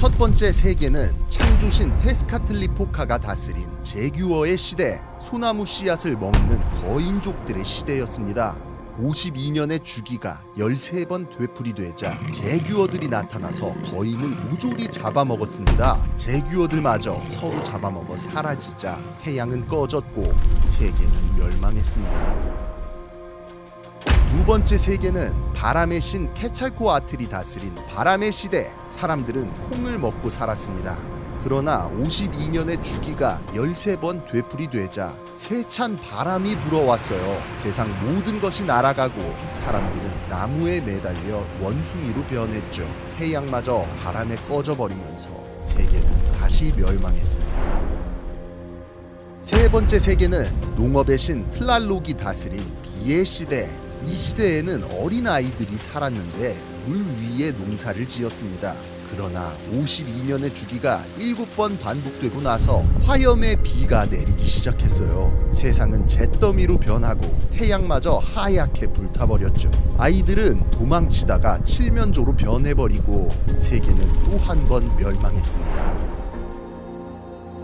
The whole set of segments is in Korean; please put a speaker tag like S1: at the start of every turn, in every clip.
S1: 첫 번째 세계는 창조신 테스카틀리포카가 다스린 제규어의 시대, 소나무 씨앗을 먹는 거인족들의 시대였습니다. 52년의 주기가 13번 되풀이되자 제규어들이 나타나서 거인을 모조리 잡아먹었습니다. 제규어들마저 서로 잡아먹어 사라지자 태양은 꺼졌고 세계는 멸망했습니다. 두 번째 세계는 바람의 신 케찰코아틀이 다스린 바람의 시대, 사람들은 콩을 먹고 살았습니다. 그러나 52년의 주기가 13번 되풀이되자 세찬 바람이 불어왔어요. 세상 모든 것이 날아가고 사람들은 나무에 매달려 원숭이로 변했죠. 태양마저 바람에 꺼져버리면서 세계는 다시 멸망했습니다. 세 번째 세계는 농업의 신 틀랄록이 다스린 비의 시대. 이 시대에는 어린아이들이 살았는데 물 위에 농사를 지었습니다. 그러나 52년의 주기가 7번 반복되고 나서 화염의 비가 내리기 시작했어요. 세상은 잿더미로 변하고 태양마저 하얗게 불타버렸죠. 아이들은 도망치다가 칠면조로 변해버리고 세계는 또 한 번 멸망했습니다.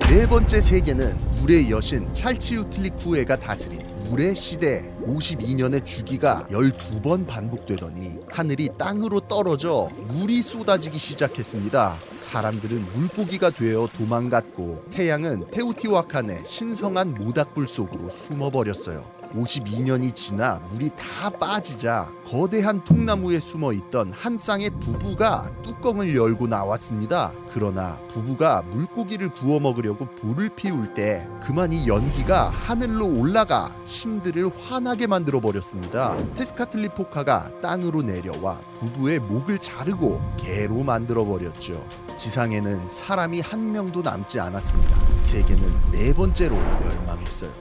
S1: 네 번째 세계는 물의 여신 찰치우틀리쿠에가 다스린 물의 시대. 52년의 주기가 12번 반복되더니 하늘이 땅으로 떨어져 물이 쏟아지기 시작했습니다. 사람들은 물고기가 되어 도망갔고 태양은 테오티와칸의 신성한 모닥불 속으로 숨어버렸어요. 52년이 지나 물이 다 빠지자 거대한 통나무에 숨어있던 한 쌍의 부부가 뚜껑을 열고 나왔습니다. 그러나 부부가 물고기를 구워 먹으려고 불을 피울 때 그만 이 연기가 하늘로 올라가 신들을 화나게 만들어 버렸습니다. 테스카틀리포카가 땅으로 내려와 부부의 목을 자르고 개로 만들어 버렸죠. 지상에는 사람이 한 명도 남지 않았습니다. 세계는 네 번째로 멸망했어요.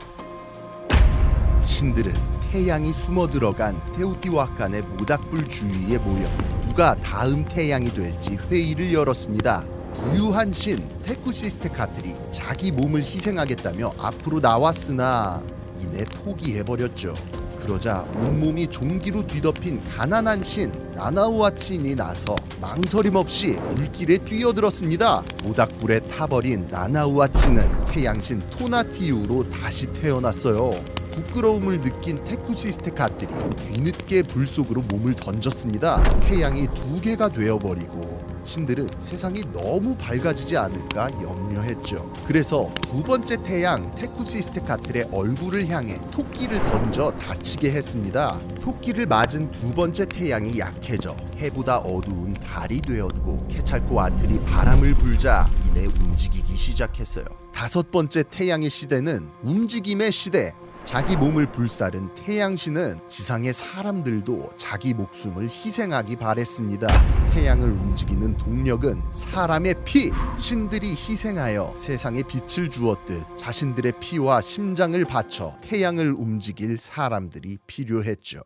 S1: 신들은 태양이 숨어 들어간 테오티와칸의 모닥불 주위에 모여 누가 다음 태양이 될지 회의를 열었습니다. 부유한 신 테쿠시스테카틀이 자기 몸을 희생하겠다며 앞으로 나왔으나 이내 포기해버렸죠. 그러자 온몸이 종기로 뒤덮인 가난한 신 나나우아친이 나서 망설임 없이 물길에 뛰어들었습니다. 모닥불에 타버린 나나우아친은 태양신 토나티우로 다시 태어났어요. 부끄러움을 느낀 테쿠시스테카틀이 뒤늦게 불 속으로 몸을 던졌습니다. 태양이 두 개가 되어버리고 신들은 세상이 너무 밝아지지 않을까 염려했죠. 그래서 두 번째 태양 테쿠시스테카틀의 얼굴을 향해 토끼를 던져 다치게 했습니다. 토끼를 맞은 두 번째 태양이 약해져 해보다 어두운 달이 되었고 케찰코아틀이 바람을 불자 이내 움직이기 시작했어요. 다섯 번째 태양의 시대는 움직임의 시대. 자기 몸을 불사른 태양신은 지상의 사람들도 자기 목숨을 희생하기 바랬습니다. 태양을 움직이는 동력은 사람의 피! 신들이 희생하여 세상에 빛을 주었듯 자신들의 피와 심장을 바쳐 태양을 움직일 사람들이 필요했죠.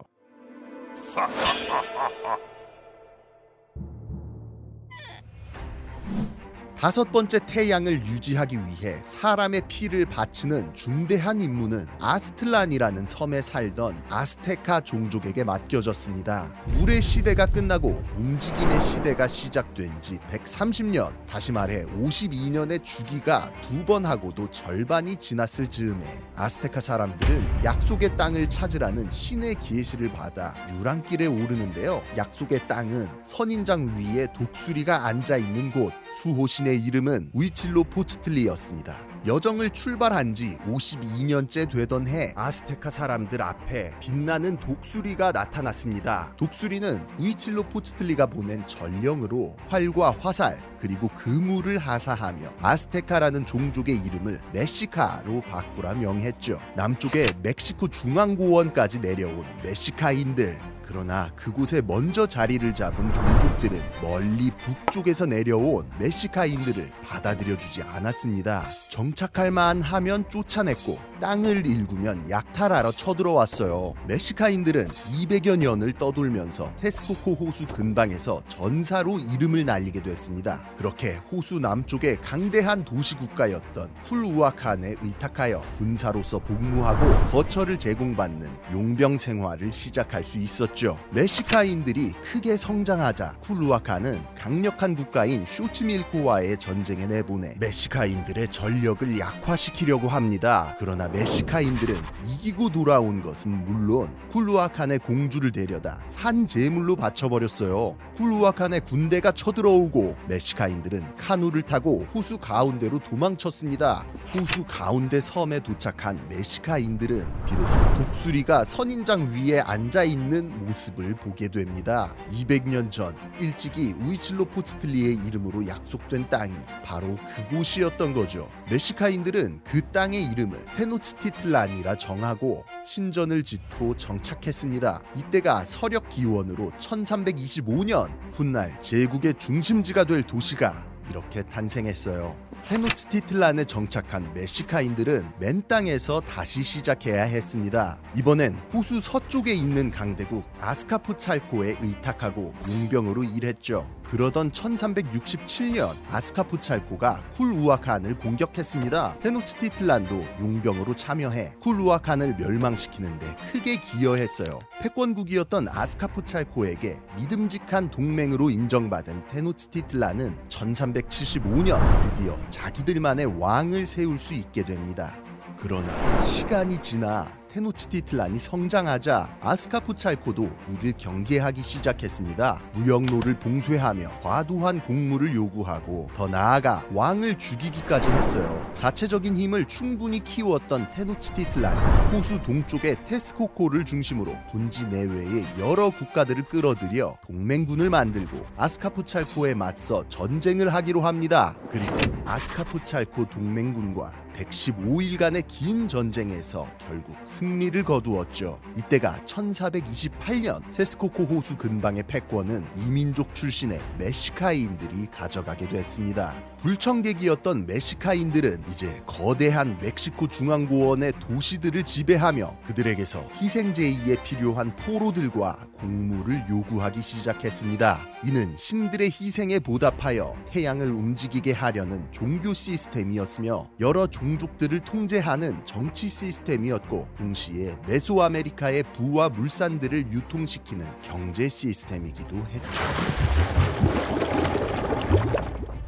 S1: 다섯 번째 태양을 유지하기 위해 사람의 피를 바치는 중대한 임무는 아스틀란이라는 섬에 살던 아스테카 종족에게 맡겨졌습니다. 물의 시대가 끝나고 움직임의 시대가 시작된 지 130년, 다시 말해 52년의 주기가 두 번 하고도 절반이 지났을 즈음에 아스테카 사람들은 약속의 땅을 찾으라는 신의 계시를 받아 유랑길에 오르는데요. 약속의 땅은 선인장 위에 독수리가 앉아있는 곳, 수호신의 이름은 우이칠로포츠틀리였습니다. 여정을 출발한 지 52년째 되던 해 아스테카 사람들 앞에 빛나는 독수리가 나타났습니다. 독수리는 우이칠로포츠틀리가 보낸 전령으로 활과 화살 그리고 그물을 하사하며 아스테카라는 종족의 이름을 멕시카로 바꾸라 명했죠. 남쪽에 멕시코 중앙고원까지 내려온 멕시카인들, 그러나 그곳에 먼저 자리를 잡은 종족들은 멀리 북쪽에서 내려온 멕시카인들을 받아들여주지 않았습니다. 정착할 만하면 쫓아냈고 땅을 일구면 약탈하러 쳐들어왔어요. 멕시카인들은 200여 년을 떠돌면서 테스코코 호수 근방에서 전사로 이름을 날리게 됐습니다. 그렇게 호수 남쪽의 강대한 도시국가였던 쿨우아칸에 의탁하여 군사로서 복무하고 거처를 제공받는 용병 생활을 시작할 수 있었죠. 있었죠. 메시카인들이 크게 성장하자 쿨루아칸은 강력한 국가인 쇼치밀코와의 전쟁에 내보내 메시카인들의 전력을 약화시키려고 합니다. 그러나 메시카인들은 이기고 돌아온 것은 물론 쿨루아칸의 공주를 데려다 산 제물로 바쳐버렸어요. 쿨루아칸의 군대가 쳐들어오고 메시카인들은 카누를 타고 호수 가운데로 도망쳤습니다. 호수 가운데 섬에 도착한 메시카인들은 비로소 독수리가 선인장 위에 앉아있는 모습을 보게 됩니다. 200년 전 일찍이 우이칠로포츠틀리의 이름으로 약속된 땅이 바로 그곳이었던 거죠. 메시카인들은 그 땅의 이름을 테노치티틀란이라 정하고 신전을 짓고 정착했습니다. 이때가 서력 기원으로 1325년 훗날 제국의 중심지가 될 도시가 이렇게 탄생했어요. 테노치티틀란에 정착한 메시카인들은 맨 땅에서 다시 시작해야 했습니다. 이번엔 호수 서쪽에 있는 강대국 아스카포찰코에 의탁하고 용병으로 일했죠. 그러던 1367년 아스카포찰코가 쿨우아칸을 공격했습니다. 테노치티틀란도 용병으로 참여해 쿨우아칸을 멸망시키는데 크게 기여했어요. 패권국이었던 아스카포찰코에게 믿음직한 동맹으로 인정받은 테노치티틀란은 1375년 드디어 자기들만의 왕을 세울 수 있게 됩니다. 그러나 시간이 지나 테노치티틀란이 성장하자 아스카포찰코도 이를 경계하기 시작했습니다. 무역로를 봉쇄하며 과도한 공무를 요구하고 더 나아가 왕을 죽이기까지 했어요. 자체적인 힘을 충분히 키웠던 테노치티틀란은 호수 동쪽의 테스코코를 중심으로 분지 내외의 여러 국가들을 끌어들여 동맹군을 만들고 아스카포찰코에 맞서 전쟁을 하기로 합니다. 그리고 아스카포찰코 동맹군과 115일간의 긴 전쟁에서 결국 승리를 거두었죠. 이때가 1428년 테스코코 호수 근방의 패권은 이민족 출신의 메시카인들이 가져가게 됐습니다. 불청객이었던 메시카인들은 이제 거대한 멕시코 중앙고원의 도시들을 지배하며 그들에게서 희생제의에 필요한 포로들과 공물을 요구하기 시작했습니다. 이는 신들의 희생에 보답하여 태양을 움직이게 하려는 종교 시스템이었으며 여러 종족들을 통제하는 정치 시스템이었고 동시에 메소아메리카의 부와 물산들을 유통시키는 경제 시스템이기도 했죠.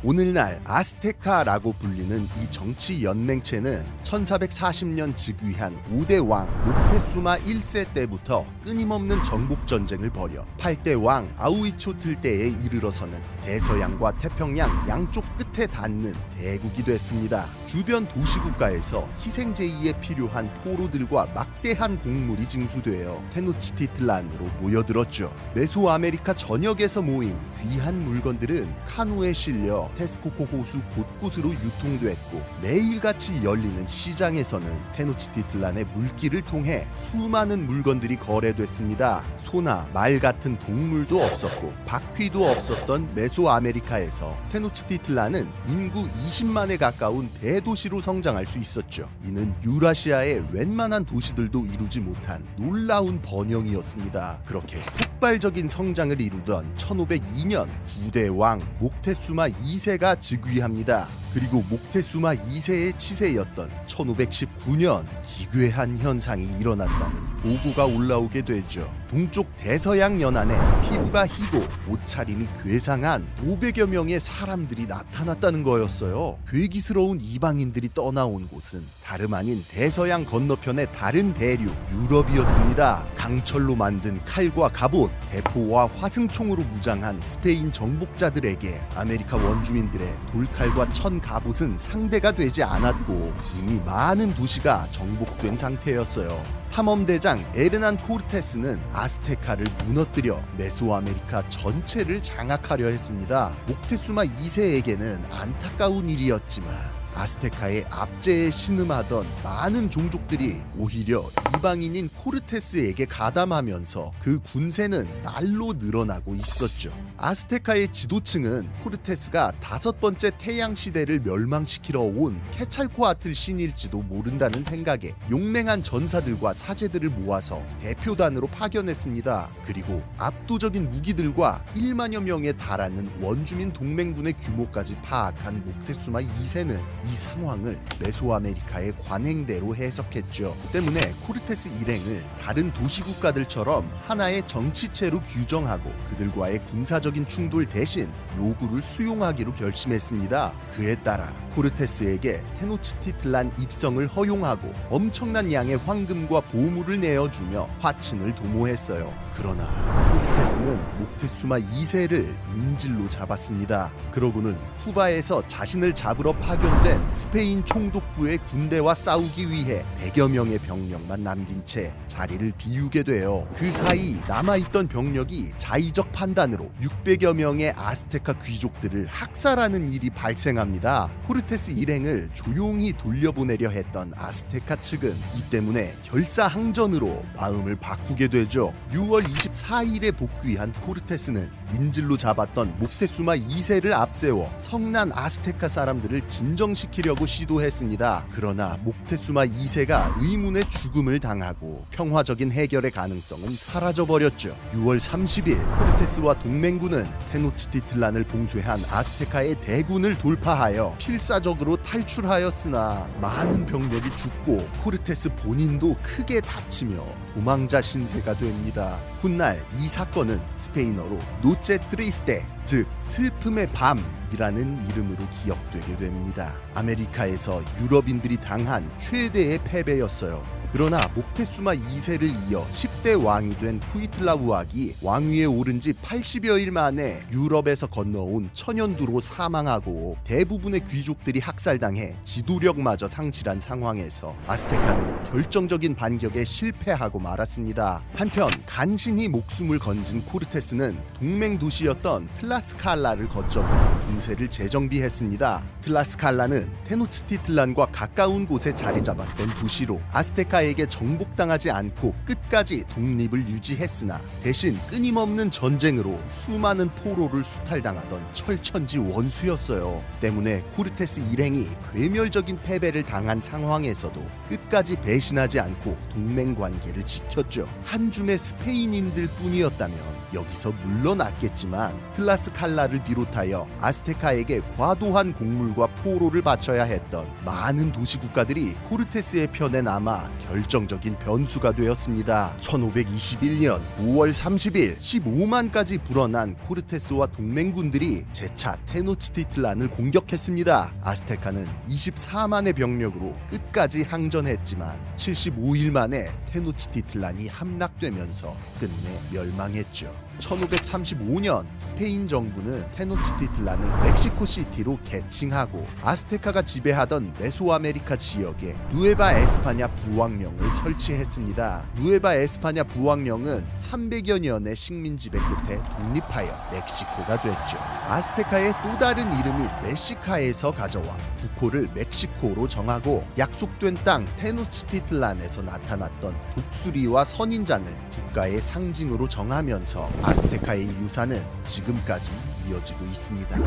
S1: 오늘날 아스테카라고 불리는 이 정치 연맹체는 1440년 즉위한 5대 왕 모테수마 1세 때부터 끊임없는 정복 전쟁을 벌여 8대 왕 아우이초틀 때에 이르러서는 대서양과 태평양 양쪽 끝에 닿는 대국이 됐습니다. 주변 도시국가에서 희생제의에 필요한 포로들과 막대한 곡물이 징수되어 테노치티틀란으로 모여들었죠. 메소아메리카 전역에서 모인 귀한 물건들은 카누에 실려 테스코코 호수 곳곳으로 유통됐고 매일같이 열리는 시장에서는 테노치티틀란의 물길을 통해 수많은 물건들이 거래됐습니다. 소나 말 같은 동물도 없었고 바퀴도 없었던 메소아메리카에서 테노치티틀란은 인구 20만에 가까운 대도시로 성장할 수 있었죠. 이는 유라시아의 웬만한 도시들도 이루지 못한 놀라운 번영이었습니다. 그렇게 폭발적인 성장을 이루던 1502년 9대 왕 목테수마 2세가 즉위합니다. 그리고 목테수마 2세의 치세였던 1519년 기괴한 현상이 일어났다는 보고가 올라오게 되죠. 동쪽 대서양 연안에 피부가 희고 옷차림이 괴상한 500여 명의 사람들이 나타났다는 거였어요. 괴기스러운 이방인들이 떠나온 곳은 다름 아닌 대서양 건너편의 다른 대륙 유럽이었습니다. 강철로 만든 칼과 갑옷, 대포와 화승총으로 무장한 스페인 정복자들에게 아메리카 원주민들의 돌칼과 천 갑옷은 상대가 되지 않았고 이미 많은 도시가 정복된 상태였어요. 탐험대장 에르난 코르테스는 아스테카를 무너뜨려 메소아메리카 전체를 장악하려 했습니다. 목테수마 2세에게는 안타까운 일이었지만 아스테카의 압제에 신음하던 많은 종족들이 오히려 이방인인 코르테스에게 가담하면서 그 군세는 날로 늘어나고 있었죠. 아스테카의 지도층은 코르테스가 5번째 태양 시대를 멸망시키러 온 케찰코아틀 신일지도 모른다는 생각에 용맹한 전사들과 사제들을 모아서 대표단으로 파견했습니다. 그리고 압도적인 무기들과 1만여 명에 달하는 원주민 동맹군의 규모까지 파악한 목테수마 2세는 이 상황을 메소아메리카의 관행대로 해석했죠. 때문에 코르테스 일행을 다른 도시국가들처럼 하나의 정치체로 규정하고 그들과의 군사적인 충돌 대신 요구를 수용하기로 결심했습니다. 그에 따라 코르테스에게 테노치티틀란 입성을 허용하고 엄청난 양의 황금과 보물을 내어주며 화친을 도모했어요. 그러나 코르테스는 목테수마 2세를 인질로 잡았습니다. 그러고는 쿠바에서 자신을 잡으러 파견된 스페인 총독부의 군대와 싸우기 위해 100여 명의 병력만 남긴 채 자리를 비우게 돼요. 그 사이 남아있던 병력이 자의적 판단으로 600여 명의 아스테카 귀족들을 학살하는 일이 발생합니다. 코르테스 일행을 조용히 돌려보내려 했던 아스테카 측은 이 때문에 결사항전으로 마음을 바꾸게 되죠. 6월 24일에 복귀한 코르테스는 인질로 잡았던 목테수마 2세를 앞세워 성난 아스테카 사람들을 진정시키려고 시도했습니다. 그러나 목테수마 2세가 의문의 죽음을 당하고 평화적인 해결의 가능성은 사라져버렸죠. 6월 30일 코르테스와 동맹군은 테노치티틀란을 봉쇄한 아스테카의 대군을 돌파하여 필사적으로 탈출하였으나 많은 병력이 죽고 코르테스 본인도 크게 다치며 도망자 신세가 됩니다. 훗날 이 사건은 스페인어로 노체 트리스테, 즉 슬픔의 밤이라는 이름으로 기억되게 됩니다. 아메리카에서 유럽인들이 당한 최대의 패배였어요. 그러나 목테수마 2세를 이어 10대 왕이 된 후이틀라 우악이 왕위에 오른 지 80여일 만에 유럽에서 건너온 천연두로 사망하고 대부분의 귀족들이 학살당해 지도력마저 상실한 상황에서 아스테카는 결정적인 반격에 실패하고 말았습니다. 한편 간신히 목숨을 건진 코르테스는 동맹 도시였던 틀라스칼라를 거점으로 군세를 재정비했습니다. 틀라스칼라는 테노치티틀란과 가까운 곳에 자리 잡았던 도시로 아스테카에게 정복당하지 않고 끝까지 독립을 유지했으나 대신 끊임없는 전쟁으로 수많은 포로를 수탈당하던 철천지 원수였어요. 때문에 코르테스 일행이 괴멸적인 패배를 당한 상황에서도 끝까지 배신하지 않고 동맹 관계를 지켰죠. 한 줌의 스페인인들 뿐이었다면 여기서 물러났겠지만 틀라스칼라를 비롯하여 아스테카에게 과도한 곡물과 포로를 바쳐야 했던 많은 도시국가들이 코르테스의 편에 남아 결정적인 변수가 되었습니다. 1521년 5월 30일 15만까지 불어난 코르테스와 동맹군들이 재차 테노치티틀란을 공격했습니다. 아스테카는 24만의 병력으로 끝까지 항전했지만 75일 만에 테노치티틀란이 함락되면서 끝내 멸망했죠. 1535년 스페인 정부는 테노치티틀란을 멕시코시티로 개칭하고 아스테카가 지배하던 메소아메리카 지역에 누에바 에스파냐 부왕령을 설치했습니다. 누에바 에스파냐 부왕령은 300여 년의 식민 지배 끝에 독립하여 멕시코가 됐죠. 아스테카의 또 다른 이름인 메시카에서 가져와 국호를 멕시코로 정하고 약속된 땅 테노치티틀란에서 나타났던 독수리와 선인장을 국가의 상징으로 정하면서 아스테카의 유산은 지금까지 이어지고 있습니다.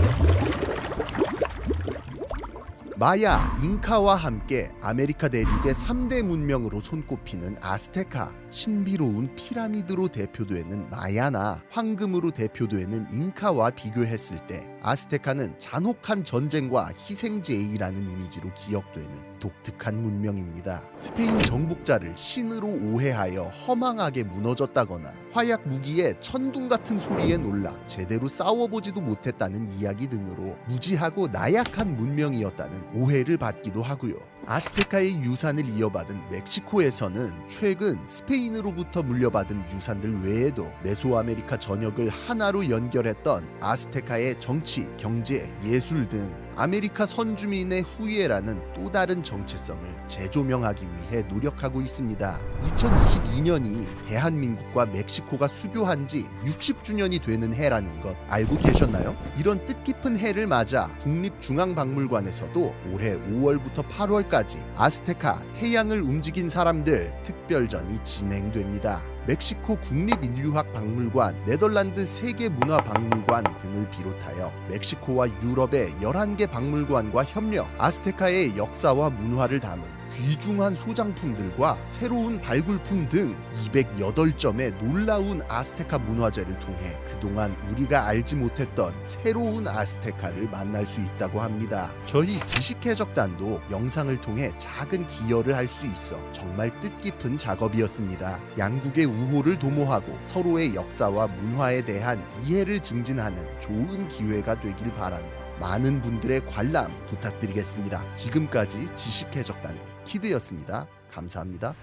S1: 마야, 잉카와 함께 아메리카 대륙의 3대 문명으로 손꼽히는 아스테카, 신비로운 피라미드로 대표되는 마야나 황금으로 대표되는 잉카와 비교했을 때 아스테카는 잔혹한 전쟁과 희생제의라는 이미지로 기억되는 독특한 문명입니다. 스페인 정복자를 신으로 오해하여 허망하게 무너졌다거나 화약 무기에 천둥 같은 소리에 놀라 제대로 싸워보지도 못했다는 이야기 등으로 무지하고 나약한 문명이었다는 오해를 받기도 하고요. 아스테카의 유산을 이어받은 멕시코에서는 최근 스페인으로부터 물려받은 유산들 외에도 메소아메리카 전역을 하나로 연결했던 아스테카의 정치, 경제, 예술 등 아메리카 선주민의 후예라는 또 다른 정체성을 재조명하기 위해 노력하고 있습니다. 2022년이 대한민국과 멕시코가 수교한 지 60주년이 되는 해라는 것 알고 계셨나요? 이런 뜻깊은 해를 맞아 국립중앙박물관에서도 올해 5월부터 8월까지 아스테카 태양을 움직인 사람들 특별전이 진행됩니다. 멕시코 국립인류학박물관, 네덜란드 세계문화박물관 등을 비롯하여 멕시코와 유럽의 11개 박물관과 협력, 아스테카의 역사와 문화를 담은 귀중한 소장품들과 새로운 발굴품 등 208점의 놀라운 아스테카 문화재를 통해 그동안 우리가 알지 못했던 새로운 아스테카를 만날 수 있다고 합니다. 저희 지식해적단도 영상을 통해 작은 기여를 할 수 있어 정말 뜻깊은 작업이었습니다. 양국의 우호를 도모하고 서로의 역사와 문화에 대한 이해를 증진하는 좋은 기회가 되길 바랍니다. 많은 분들의 관람 부탁드리겠습니다. 지금까지 지식해적단의 키드였습니다. 감사합니다.